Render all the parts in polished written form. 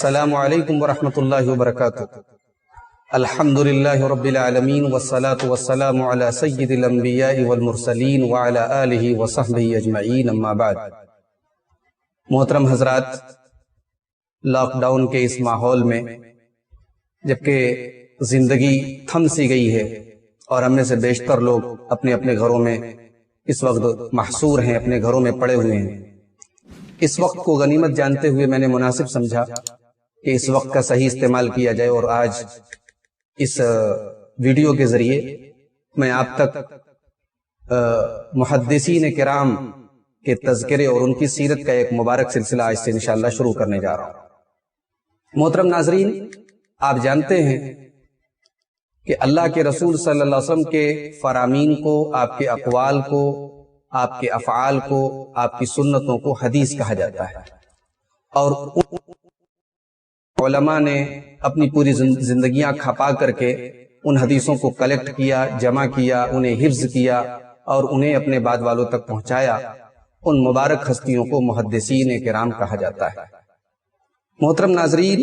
السلام علیکم ورحمۃ اللہ وبرکاتہ۔ الحمدللہ رب العالمین والصلاة والسلام علی سید الانبیاء والمرسلین وعلی آلہ وصحبہ اجمعین، اما بعد۔ محترم حضرات، لاک ڈاؤن کے اس ماحول میں جبکہ زندگی تھم سی گئی ہے اور ہم میں سے بیشتر لوگ اپنے اپنے گھروں میں اس وقت محصور ہیں، اپنے گھروں میں پڑے ہوئے ہیں، اس وقت کو غنیمت جانتے ہوئے میں نے مناسب سمجھا کہ اس وقت کا صحیح استعمال کیا جائے، اور آج اس ویڈیو کے ذریعے میں آپ تک محدثین کرام کے تذکرے اور ان کی سیرت کا ایک مبارک سلسلہ آج سے انشاءاللہ شروع کرنے جا رہا ہوں۔ محترم ناظرین، آپ جانتے ہیں کہ اللہ کے رسول صلی اللہ علیہ وسلم کے فرامین کو، آپ کے اقوال کو، آپ کے افعال کو، آپ کی سنتوں کو حدیث کہا جاتا ہے، اور علماء نے اپنی پوری زندگیاں کھپا کر کے ان حدیثوں کو کلیکٹ کیا، جمع کیا، انہیں حفظ کیا اور انہیں اپنے بعد والوں تک پہنچایا۔ ان مبارک ہستیوں کو محدثین کرام کہا جاتا ہے۔ محترم ناظرین،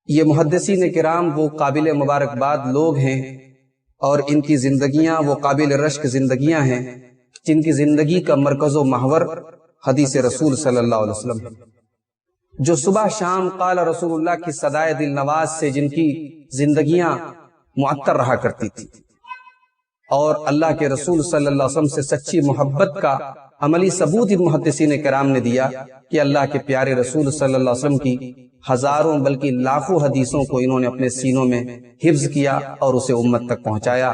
یہ محدثین کرام وہ قابل مبارکباد لوگ ہیں، اور ان کی زندگیاں وہ قابل رشک زندگیاں ہیں جن کی زندگی کا مرکز و محور حدیث رسول صلی اللہ علیہ وسلم ہے، جو صبح شام قال رسول اللہ کی صدائے دل نواز سے جن کی زندگیاں معطر رہا کرتی تھی، اور اللہ کے رسول صلی اللہ علیہ وسلم سے سچی محبت کا عملی ثبوت ان محدثین کرام نے دیا کہ اللہ کے پیارے رسول صلی اللہ علیہ وسلم کی ہزاروں بلکہ لاکھوں حدیثوں کو انہوں نے اپنے سینوں میں حفظ کیا اور اسے امت تک پہنچایا۔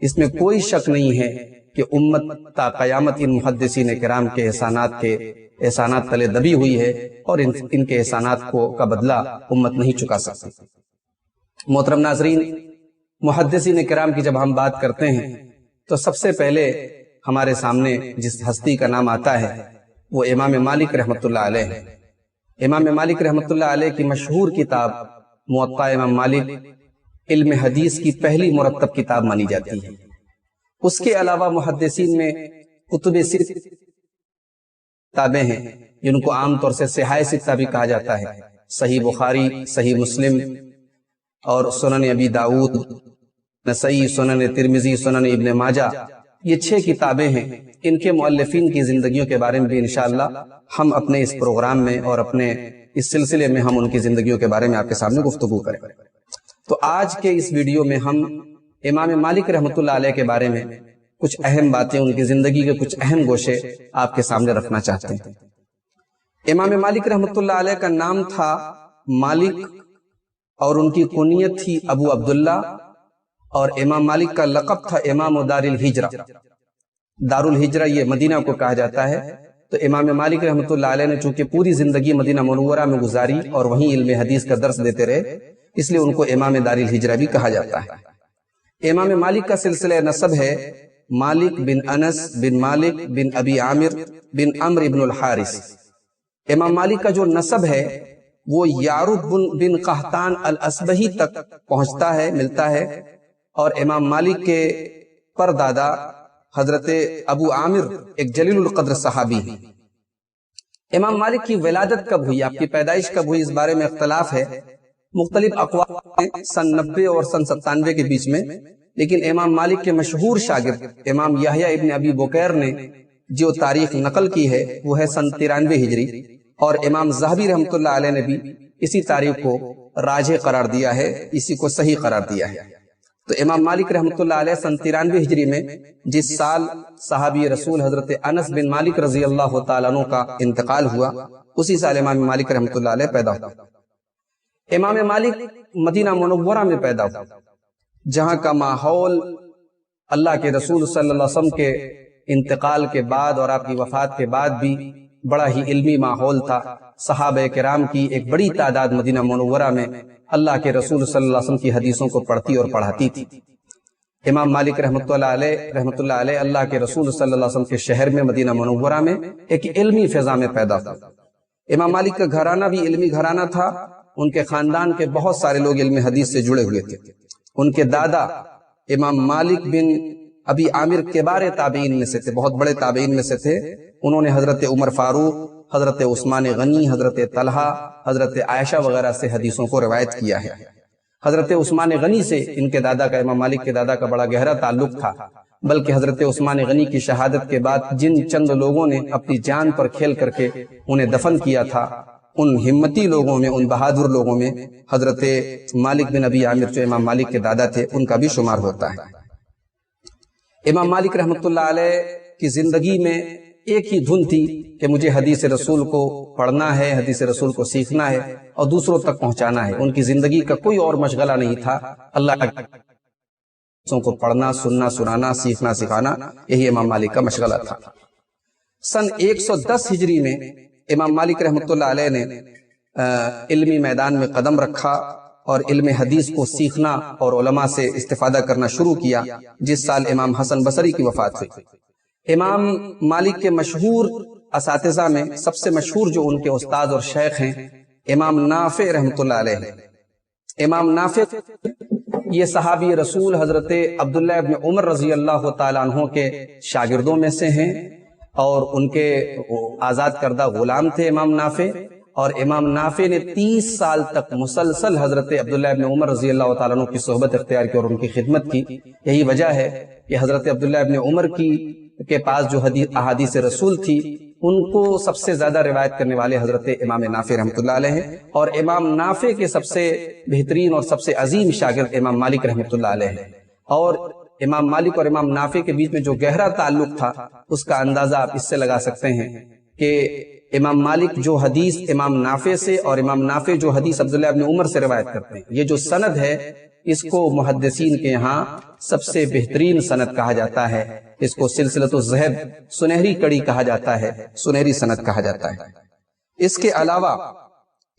اس میں کوئی شک نہیں ہے کہ امت تا قیامت ان محدثین کرام کے احسانات تلے دبی ہوئی ہے، اور ان کے احسانات کا بدلہ امت نہیں چکا سکتی۔ محترم ناظرین، محدثین کرام کی جب ہم بات کرتے ہیں تو سب سے پہلے ہمارے سامنے جس ہستی کا نام آتا ہے وہ امام مالک رحمۃ اللہ علیہ ہے۔ امام مالک رحمۃ اللہ علیہ کی مشہور کتاب موطا امام مالک علم حدیث کی پہلی مرتب کتاب مانی جاتی ہے۔ اس کے علاوہ محدثین میں کتب ستہ کتابیں ہیں جن کو عام طور سے صحاح ستہ بھی کہا جاتا ہے، صحیح بخاری، صحیح مسلم اور سنن ابی داؤد، نسائی، سنن ترمذی، سنن ابن ماجہ، یہ 6 کتابیں ہیں۔ ان کے مؤلفین کی زندگیوں کے بارے میں بھی انشاءاللہ ہم اپنے اس پروگرام میں اور اپنے اس سلسلے میں ہم ان کی زندگیوں کے بارے میں آپ کے سامنے گفتگو کریں۔ تو آج کے اس ویڈیو میں ہم امام مالک رحمۃ اللہ علیہ کے بارے میں کچھ اہم باتیں، ان کی زندگی کے کچھ اہم گوشے آپ کے سامنے رکھنا چاہتے ہیں۔ امام مالک رحمۃ اللہ علیہ کا نام تھا مالک، اور ان کی کنیت تھی ابو عبداللہ، اور امام مالک کا لقب تھا امام دار الہجرہ۔ دار الہجرہ یہ مدینہ کو کہا جاتا ہے، تو امام مالک رحمۃ اللہ علیہ نے چونکہ پوری زندگی مدینہ منورہ میں گزاری اور وہیں علم حدیث کا درس دیتے رہے، اس لیے ان کو امام دار الہجرہ بھی کہا جاتا ہے۔ امام مالک کا سلسلہ نسب ہے مالک بن انس بن مالک بن ابی عامر بن عمرو بن الحارث۔ امام مالک کا جو نسب ہے وہ یعرب بن قحطان الاسبہی تک پہنچتا ہے، ملتا ہے، اور امام مالک کے پردادا حضرت ابو عامر ایک جلیل القدر صحابی ہیں۔ امام مالک کی ولادت کب ہوئی، آپ کی پیدائش کب ہوئی، اس بارے میں اختلاف ہے، مختلف اقوال ہیں، سن 90 اور سن 97 کے بیچ میں، لیکن امام مالک کے مشہور شاگرد امام یحییٰ ابن ابی بکیر نے جو تاریخ نقل کی ہے وہ ہے سن 93 ہجری، اور امام ذہبی رحمۃ اللہ علیہ نے بھی اسی تاریخ کو راجح قرار دیا ہے، اسی کو صحیح قرار دیا ہے۔ تو امام مالک رحمۃ اللہ علیہ سن 93 ہجری میں جس سال صحابی رسول حضرت انس بن مالک رضی اللہ تعالیٰ عنہ کا انتقال ہوا، اسی سال امام مالک رحمۃ اللہ علیہ پیدا ہوا۔ امام مالک مدینہ منورہ میں پیدا ہوا، جہاں کا ماحول اللہ کے رسول صلی اللہ علیہ وسلم کے انتقال کے بعد اور آپ کی وفات کے بعد بھی بڑا ہی علمی ماحول تھا۔ صحابہ کرام کی ایک بڑی تعداد مدینہ منورہ میں اللہ کے رسول صلی اللہ علیہ وسلم کی حدیثوں کو پڑھتی اور پڑھاتی تھی۔ امام مالک رحمۃ اللہ علیہ اللہ کے رسول صلی اللہ علیہ وسلم کے شہر میں مدینہ منورہ میں ایک علمی فضا میں پیدا ہوا۔ امام مالک کا گھرانہ بھی علمی گھرانہ تھا، ان کے خاندان کے بہت سارے لوگ علم حدیث سے جڑے ہوئے تھے۔ ان کے دادا امام مالک بن ابی عامر کبار تابعین میں سے تھے، بہت بڑے تابعین میں سے تھے۔ انہوں نے حضرت عمر فاروق حضرت عثمان غنی، حضرت طلحہ، حضرت عائشہ وغیرہ سے حدیثوں کو روایت کیا ہے۔ حضرت عثمان غنی سے ان کے دادا کا، امام مالک کے دادا کا بڑا گہرا تعلق تھا، بلکہ حضرت عثمان غنی کی شہادت کے بعد جن چند لوگوں نے اپنی جان پر کھیل کر کے انہیں دفن کیا تھا، ان ہمتی لوگوں میں، ان بہادر لوگوں میں حضرت مالک بن ابی عامر جو امام مالک کے دادا تھے ان کا بھی شمار ہوتا ہے۔ امام مالک رحمۃ اللہ علیہ کی زندگی میں ایک ہی دھن تھی کہ مجھے حدیث رسول کو پڑھنا ہے، حدیث رسول کو سیکھنا ہے اور دوسروں تک پہنچانا ہے۔ ان کی زندگی کا کوئی اور مشغلہ نہیں تھا، اللہ کو پڑھنا، سننا، سنانا، سیکھنا، سکھانا، یہی امام مالک کا مشغلہ تھا۔ سن 110 ہجری میں امام مالک رحمۃ اللہ علیہ نے علمی میدان میں قدم رکھا اور علم حدیث کو سیکھنا اور علماء سے استفادہ کرنا شروع کیا، جس سال امام حسن بصری کی وفات ہوئی۔ امام مالک کے مشہور اساتذہ میں سب سے مشہور جو ان کے استاد اور شیخ ہیں، امام نافع رحمۃ اللہ علیہ ہیں۔ امام نافع یہ صحابی رسول حضرت عبداللہ ابن عمر رضی اللہ تعالیٰ عنہ کے شاگردوں میں سے ہیں، اور ان کے آزاد کردہ غلام تھے امام نافع، اور امام نافع نے 30 سال تک مسلسل حضرت عبداللہ ابن عمر رضی اللہ تعالیٰ عنہ کی صحبت اختیار کی اور ان کی خدمت کی۔ یہی وجہ ہے کہ حضرت عبداللہ ابن عمر کے پاس جو احادیث رسول تھی ان کو سب سے زیادہ روایت کرنے والے حضرت امام نافع رحمۃ اللہ علیہ ہیں، اور امام نافع کے سب سے بہترین اور سب سے عظیم شاگرد امام مالک رحمۃ اللہ علیہ ہیں۔ اور امام مالک اور امام نافع کے بیچ میں جو گہرا تعلق تھا اس کا اندازہ آپ اس سے لگا سکتے ہیں کہ امام مالک جو حدیث امام نافع سے اور امام نافع جو حدیث عبداللہ ابن عمر سے روایت کرتے ہیں، یہ جو سند ہے اس کو محدثین کے یہاں سب سے بہترین سند کہا جاتا ہے، اس کو سلسلۃ الذہب، سنہری کڑی کہا جاتا ہے، سنہری سند کہا جاتا ہے۔ اس کے علاوہ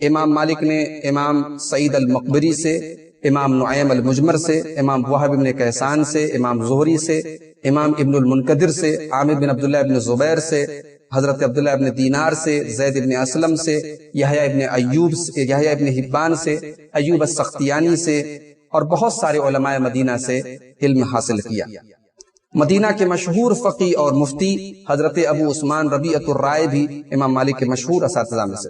امام مالک نے امام سعید المقبری سے، امام نعیم المجمر سے، امام وہب بن کیسان سے، امام زہری سے، امام ابن المنکدر سے، عامر بن عبداللہ ابن زبیر سے، حضرت عبداللہ ابن دینار سے، زید ابن اسلم سے، یحییٰ ابن ایوب سے، یحییٰ ابن حبان سے، ایوب السختیانی سے، اور بہت سارے علماء مدینہ سے علم حاصل کیا۔ مدینہ کے مشہور فقی اور مفتی حضرت ابو عثمان ربیعۃ الرائے بھی امام مالک کے مشہور اساتذہ میں سے۔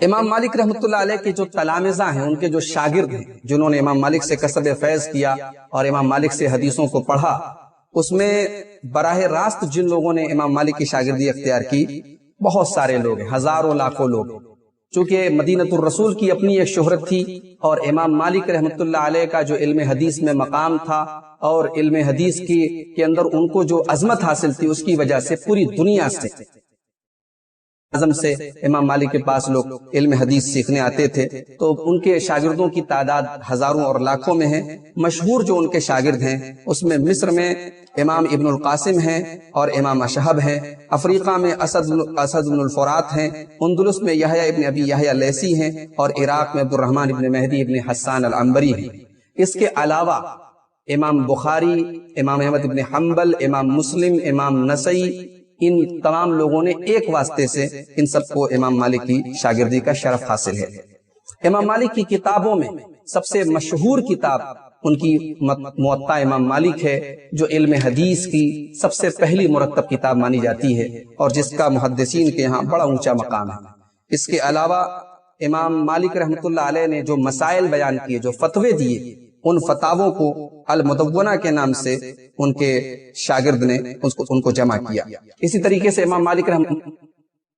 امام مالک رحمۃ اللہ علیہ کے جو تلامذہ ہیں، ان کے جو شاگرد ہیں جنہوں نے امام مالک سے کسب فیض کیا اور امام مالک سے حدیثوں کو پڑھا، اس میں براہ راست جن لوگوں نے امام مالک کی شاگردی اختیار کی بہت سارے لوگ ہیں، ہزاروں لاکھوں لوگ ہیں۔ چونکہ مدینۃ الرسول کی اپنی ایک شہرت تھی، اور امام مالک رحمۃ اللہ علیہ کا جو علم حدیث میں مقام تھا اور علم حدیث کے اندر ان کو جو عظمت حاصل تھی، اس کی وجہ سے پوری دنیا سے اعظم سے امام مالک کے پاس لوگ علم حدیث سیکھنے آتے تھے، تو ان کے شاگردوں کی تعداد ہزاروں اور لاکھوں میں ہے۔ مشہور جو ان کے شاگرد ہیں اس میں مصر میں امام ابن القاسم ہیں اور امام اشہب ہیں، افریقہ میں اسد بن الفرات ہیں، اندلس میں یحییٰ ابن ابی یحییٰ لیثی ہیں، اور عراق میں عبد الرحمن ابن مہدی ابن حسان العنبری ہیں۔ اس کے علاوہ امام بخاری، امام احمد ابن حنبل، امام مسلم، امام نسائی، ان تمام لوگوں نے ایک واسطے سے ان سب کو امام مالک کی شاگردی کا شرف حاصل ہے۔ امام مالک کی کتابوں میں سب سے مشہور کتاب ان کی موطا امام مالک ہے، جو علم حدیث کی سب سے پہلی مرتب کتاب مانی جاتی ہے اور جس کا محدثین کے یہاں بڑا اونچا مقام ہے۔ اس کے علاوہ امام مالک رحمۃ اللہ علیہ نے جو مسائل بیان کیے، جو فتوے دیے، ان فتاووں کو المدونہ کے نام سے ان کے شاگرد نے ان کو جمع کیا۔ اسی طریقے سے امام مالک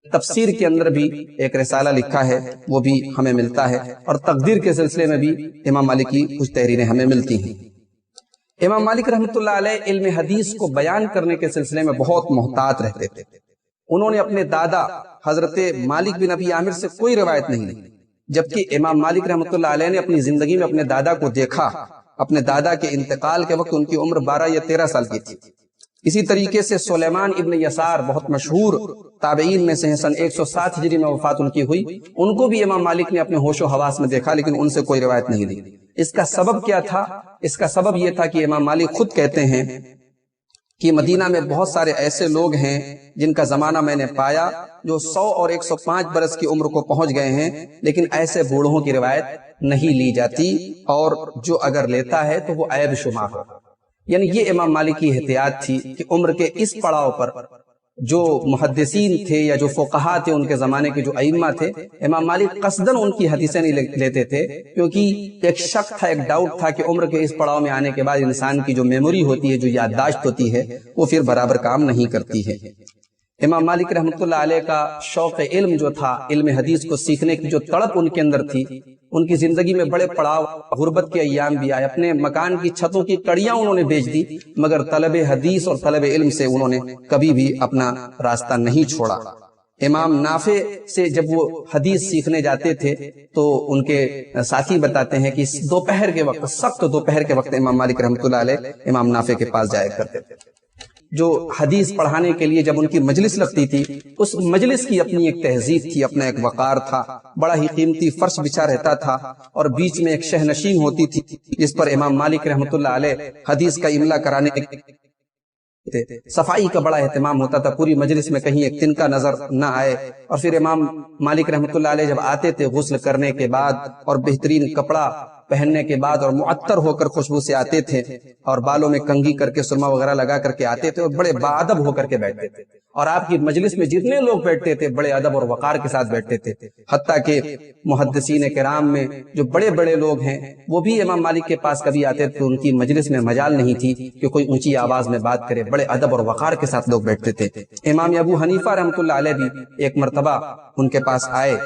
تفسیر کے اندر بھی ایک رسالہ لکھا ہے، وہ بھی ہمیں ملتا ہے، اور تقدیر کے سلسلے میں بھی امام مالک کی کچھ تحریریں ہمیں ملتی ہیں۔ امام مالک رحمۃ اللہ علیہ علم حدیث کو بیان کرنے کے سلسلے میں بہت محتاط رہتے تھے۔ انہوں نے اپنے دادا حضرت مالک بن ابی عامر سے کوئی روایت نہیں لی، جبکہ امام مالک رحمۃ اللہ علیہ نے اپنی زندگی میں اپنے دادا کو دیکھا۔ اپنے دادا کے انتقال کے وقت ان کی عمر 12 یا 13 سال کی تھی۔ اسی طریقے سے سلیمان ابن یسار بہت مشہور تابعین میں سے ہیں، سن 107 ہجری میں وفات ان کی ہوئی، ان کو بھی امام مالک نے اپنے ہوش و حواس میں دیکھا، لیکن ان سے کوئی روایت نہیں دی۔ اس کا سبب کیا تھا؟ اس کا سبب یہ تھا کہ امام مالک خود کہتے ہیں کہ مدینہ میں بہت سارے ایسے لوگ ہیں جن کا زمانہ میں نے پایا جو 100 اور 105 برس کی عمر کو پہنچ گئے ہیں، لیکن ایسے بوڑھوں کی روایت نہیں لی جاتی، اور جو اگر لیتا ہے تو وہ عیب شمار ہو۔ یعنی یہ امام مالک کی احتیاط تھی کہ عمر کے اس پڑاؤ پر جو محدثین تھے یا جو فقہا تھے ان کے زمانے کے جو ائمہ تھے، امام مالک قصداً ان کی حدیثیں نہیں لیتے تھے، کیونکہ ایک شک تھا، ایک ڈاؤٹ تھا کہ عمر کے اس پڑاؤ میں آنے کے بعد انسان کی جو میموری ہوتی ہے، جو یادداشت ہوتی ہے، وہ پھر برابر کام نہیں کرتی ہے۔ امام مالک رحمۃ اللہ علیہ کا شوق علم جو تھا، علم حدیث کو سیکھنے کی جو تڑپ ان کے اندر تھی، ان کی زندگی میں بڑے پڑاؤ، غربت کے ایام بھی آئے، اپنے مکان کی چھتوں کی کڑیاں انہوں نے بیچ دی، مگر طلب حدیث اور طلب علم سے انہوں نے کبھی بھی اپنا راستہ نہیں چھوڑا۔ امام نافع سے جب وہ حدیث سیکھنے جاتے تھے تو ان کے ساتھی بتاتے ہیں کہ دوپہر کے وقت، سخت دوپہر کے وقت امام مالک رحمۃ اللہ علیہ امام نافع کے پاس جایا کرتے تھے۔ جو حدیث پڑھانے کے لیے جب ان کی مجلس لگتی تھی، اس مجلس کی اپنی ایک تہذیب تھی، اپنا ایک وقار تھا، بڑا ہی قیمتی فرش بچھا رہتا تھا، اور بیچ میں ایک شہنشین ہوتی تھی جس پر امام مالک رحمۃ اللہ علیہ حدیث کا املا کرانے صفائی کا بڑا اہتمام ہوتا تھا، پوری مجلس میں کہیں ایک تنکا نظر نہ آئے۔ اور پھر امام مالک رحمۃ اللہ علیہ جب آتے تھے غسل کرنے کے بعد اور بہترین کپڑا پہننے کے بعد اور معطر ہو کر خوشبو سے آتے تھے، اور بالوں میں کنگھی کر کے سرما وغیرہ لگا کر کے آتے تھے، اور بڑے باادب ہو کر کے بیٹھتے تھے، اور آپ کی مجلس میں جتنے لوگ بیٹھتے تھے بڑے ادب اور وقار کے ساتھ بیٹھتے تھے۔ حتیٰ کہ محدثین کرام میں جو بڑے بڑے لوگ ہیں وہ بھی امام مالک کے پاس کبھی آتے تھے، ان کی مجلس میں مجال نہیں تھی کہ کوئی اونچی آواز میں بات کرے، بڑے ادب اور وقار کے ساتھ لوگ بیٹھتے تھے۔ امام ابو حنیفہ رحمۃ اللہ علیہ بھی ایک مرتبہ ان کے پاس آئے،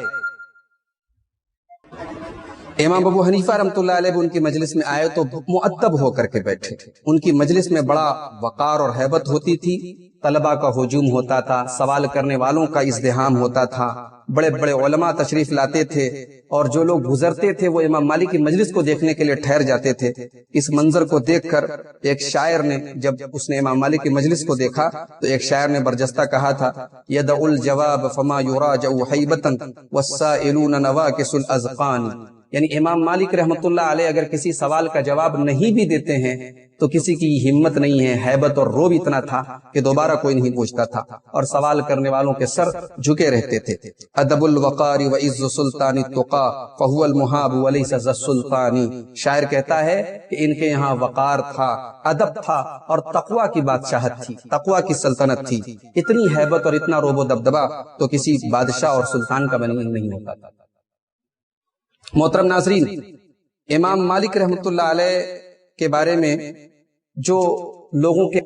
امام ابو حنیفہ رحمۃ اللہ علیہ ان کی مجلس میں آئے تو مؤدب ہو کر کے بیٹھے، ان کی مجلس میں بڑا وقار اور ہیبت ہوتی تھی، طلبہ کا ہجوم ہوتا تھا، سوال کرنے والوں کا ازدحام ہوتا تھا، بڑے بڑے علماء تشریف لاتے تھے، اور جو لوگ گزرتے تھے وہ امام مالک کی مجلس کو دیکھنے کے لیے ٹھہر جاتے تھے۔ اس منظر کو دیکھ کر ایک شاعر نے، جب اس نے امام مالک کی مجلس کو دیکھا تو ایک شاعر نے برجستہ کہا تھا، یدع الجواب فما یراجع حیبۃ والسائلون نواکس الاذقان، یعنی امام مالک رحمۃ اللہ علیہ اگر کسی سوال کا جواب نہیں بھی دیتے ہیں تو کسی کی ہمت نہیں ہے، ہیبت اور روب اتنا تھا کہ دوبارہ کوئی نہیں پوچھتا تھا، اور سوال کرنے والوں کے سر جھکے رہتے تھے۔ ادب الوقار وعز سلطان التقا فهو المحاب وليس ذا السلطان، شاعر کہتا ہے کہ ان کے یہاں وقار تھا، ادب تھا، اور تقوی کی بادشاہت تھی، تقوی کی سلطنت تھی، اتنی ہیبت اور اتنا روب و دبدبا تو کسی بادشاہ اور سلطان کا نہیں ہوتا تھا۔ محترم ناظرین، امام مالک رحمۃ اللہ علیہ کے بارے میں جو لوگوں کے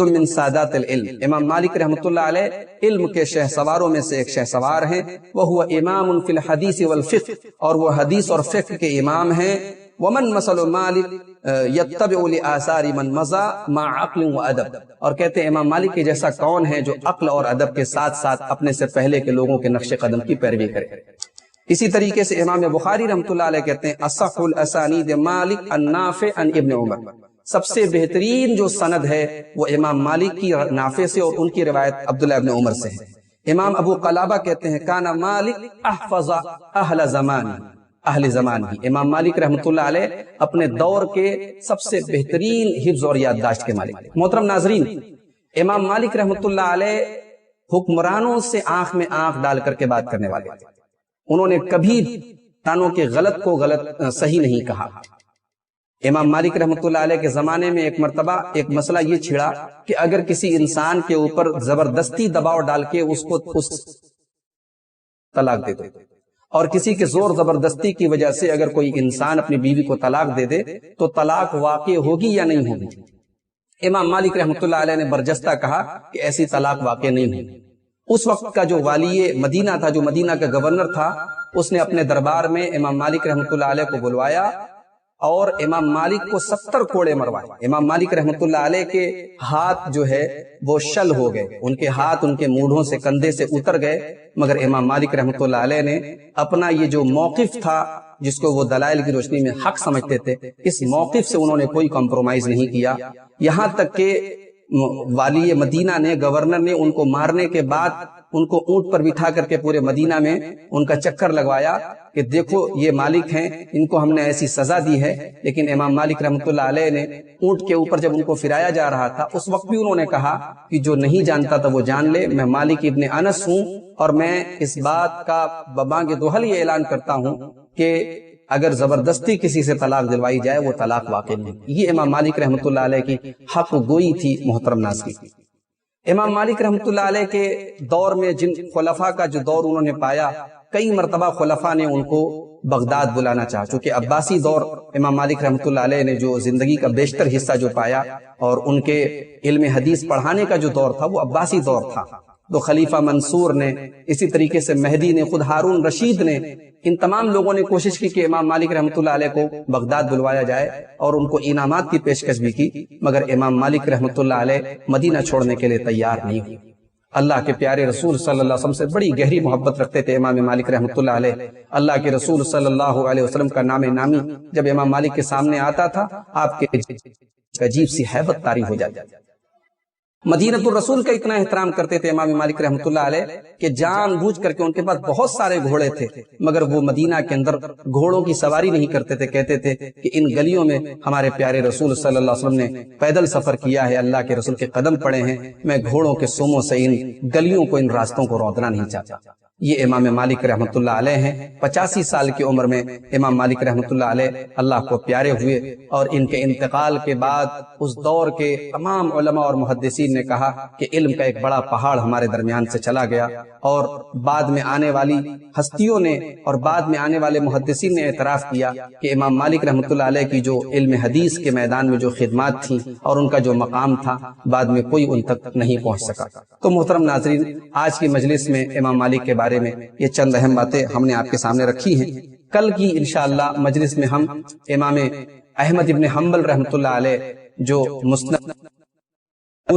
من سادات العلم، امام مالک رحمۃ اللہ علیہ علم کے شہ سواروں میں سے ایک شہ سوار ہیں، وہ امام فی الحدیث والفقہ، اور وہ حدیث اور فقہ کے امام ہیں۔ ومن مثل مالک یتبع لآثار من مضى مع عقل و ادب، اور کہتے ہیں امام مالک کے جیسا کون ہے جو عقل اور ادب کے ساتھ ساتھ اپنے سے پہلے کے لوگوں کے نقش قدم کی پیروی کرے۔ اسی طریقے سے امام بخاری رحمۃ اللہ علیہ کہتے ہیں اصح الاسانید مالک النافع عن ابن عمر، سب سے بہترین جو سند ہے وہ امام مالک کی نافع سے اور ان کی روایت عبداللہ ابن عمر سے ہے۔ امام ابو قلابہ کہتے ہیں کانا مالک احفظ اہل زمان، اہل زمان ہی، امام مالک رحمۃ اللہ علیہ اپنے دور کے سب سے بہترین حفظ اور یادداشت کے مالک۔ محترم ناظرین، امام مالک رحمۃ اللہ علیہ حکمرانوں سے آنکھ میں آنکھ ڈال کر کے بات کرنے والے تھے، انہوں نے کبھی حکمرانوں کے غلط کو غلط صحیح نہیں کہا۔ امام مالک رحمۃ اللہ علیہ کے زمانے میں ایک مرتبہ ایک مسئلہ یہ چھڑا کہ اگر کسی انسان کے اوپر زبردستی دباؤ ڈال کے اس کو طلاق دے دے، اور کسی کے زور زبردستی کی وجہ سے اگر کوئی انسان اپنی بیوی کو طلاق دے دے تو طلاق واقع ہوگی یا نہیں ہوگی؟ امام مالک رحمۃ اللہ علیہ نے برجستہ کہا کہ ایسی طلاق واقع نہیں ہوگی۔ اس وقت کا جو والی مدینہ تھا، جو مدینہ کا گورنر تھا، اس نے اپنے دربار میں امام مالک رحمۃ اللہ علیہ کو بلوایا اور امام مالک کو 70 کوڑے مروائے۔ امام مالک رحمۃ اللہ علیہ کے ہاتھ جو ہے وہ شل ہو گئے، ان کے ہاتھ ان کے موڑھوں سے کندھے سے اتر گئے، مگر امام مالک رحمۃ اللہ علیہ نے اپنا یہ جو موقف تھا جس کو وہ دلائل کی روشنی میں حق سمجھتے تھے، اس موقف سے انہوں نے کوئی کمپرومائز نہیں کیا، یہاں تک کہ والی مدینہ نے، گورنر نے ان کو مارنے کے بعد ان کو اونٹ پر بٹھا کر کے پورے مدینہ میں ان کا چکر لگوایا کہ دیکھو یہ مالک ہیں، ان کو ہم نے ایسی سزا دی ہے۔ لیکن امام مالک رحمۃ اللہ علیہ نے اونٹ کے اوپر جب ان کو پھرایا جا رہا تھا اس وقت بھی انہوں نے کہا کہ جو نہیں جانتا تھا وہ جان لے، میں مالک ابن انس ہوں، اور میں اس بات کا ببانگ دوحل یہ اعلان کرتا ہوں کہ اگر زبردستی کسی سے طلاق دلوائی جائے وہ طلاق واقع نہیں۔ یہ امام مالک رحمۃ اللہ علیہ کی حق گوئی تھی۔ محترم ناظرین، امام مالک رحمۃ اللہ علیہ کے دور میں جن خلفاء کا جو دور انہوں نے پایا، کئی مرتبہ خلفاء نے ان کو بغداد بلانا چاہا، چونکہ عباسی دور امام مالک رحمۃ اللہ علیہ نے جو زندگی کا بیشتر حصہ جو پایا اور ان کے علم حدیث پڑھانے کا جو دور تھا وہ عباسی دور تھا۔ تو خلیفہ منصور نے، اسی طریقے سے مہدی نے، خود ہارون رشید نے، ان تمام لوگوں نے کوشش کی کہ امام مالک رحمۃ اللہ علیہ کو بغداد بلوایا جائے اور ان کو انعامات کی پیشکش بھی کی، مگر امام مالک رحمۃ اللہ علیہ مدینہ چھوڑنے کے لیے تیار نہیں ہوئے۔ اللہ کے پیارے رسول صلی اللہ علیہ وسلم سے بڑی گہری محبت رکھتے تھے امام مالک رحمۃ اللہ علیہ۔ اللہ کے رسول صلی اللہ علیہ وسلم کا نام نامی جب امام مالک کے سامنے آتا تھا، آپ کے عجیب سی ہیبت طاری ہو جاتی۔ مدینۃ الرسول کا اتنا احترام کرتے تھے امام مالک رحمۃ اللہ علیہ کہ جان بوجھ کر کے ان کے پاس بہت سارے گھوڑے تھے، مگر وہ مدینہ کے اندر گھوڑوں کی سواری نہیں کرتے تھے۔ کہتے تھے کہ ان گلیوں میں ہمارے پیارے رسول صلی اللہ علیہ وسلم نے پیدل سفر کیا ہے، اللہ کے رسول کے قدم پڑے ہیں، میں گھوڑوں کے سوموں سے ان گلیوں کو، ان راستوں کو رودنا نہیں چاہتا۔ یہ امام مالک رحمۃ اللہ علیہ ہیں۔ 85 سال کی عمر میں امام مالک رحمۃ اللہ علیہ اللہ کو پیارے ہوئے، اور ان کے انتقال کے بعد اس دور کے تمام علماء اور محدثین نے کہا کہ علم کا ایک بڑا پہاڑ ہمارے درمیان سے چلا گیا، اور بعد میں آنے والی ہستیوں نے اور بعد میں آنے والے محدثین نے اعتراف کیا کہ امام مالک رحمۃ اللہ علیہ کی جو علم حدیث کے میدان میں جو خدمات تھیں اور ان کا جو مقام تھا، بعد میں کوئی ان تک نہیں پہنچ سکا۔ تو محترم ناظرین، آج کی مجلس میں امام مالک کے بارے میں یہ چند اہم باتیں ہم نے آپ کے سامنے رکھی ہیں۔ کل کی انشاءاللہ مجلس میں ہم امام احمد ابن حنبل رحمۃ اللہ علیہ جو مسند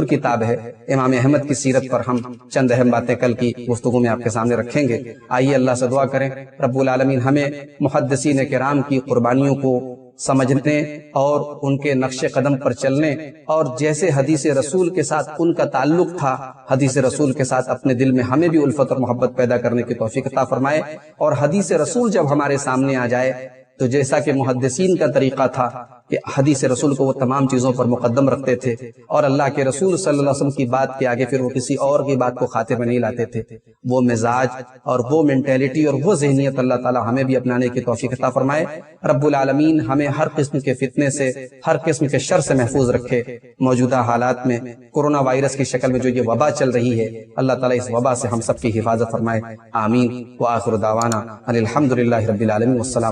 کتاب ہے امام احمد کی سیرت پر ہم چند اہم باتیں کل کی گفتگو میں آپ کے سامنے رکھیں گے۔ آئیے اللہ سے دعا کریں رب العالمین ہمیں محدثین کرام کی قربانیوں کو سمجھنے اور ان کے نقش قدم پر چلنے، اور جیسے حدیث رسول کے ساتھ ان کا تعلق تھا، حدیث رسول کے ساتھ اپنے دل میں ہمیں بھی الفت اور محبت پیدا کرنے کی توفیق عطا فرمائے، اور حدیث رسول جب ہمارے سامنے آ جائے تو جیسا کہ محدثین کا طریقہ تھا کہ حدیث رسول کو وہ تمام چیزوں پر مقدم رکھتے تھے، اور اللہ کے رسول صلی اللہ علیہ وسلم کی بات کے آگے پھر وہ کسی اور کی بات کو خاطر میں نہیں لاتے تھے، وہ مزاج اور وہ مینٹیلٹی اور وہ ذہنیت اللہ تعالی ہمیں بھی اپنانے کی توفیق عطا فرمائے۔ رب العالمین ہمیں ہر قسم کے فتنے سے، ہر قسم کے شر سے محفوظ رکھے۔ موجودہ حالات میں کورونا وائرس کی شکل میں جو یہ وبا چل رہی ہے، اللہ تعالی اس وبا سے ہم سب کی حفاظت فرمائے، آمین۔ وآخر دعوانا ان الحمد للہ رب العالمین، والسلام۔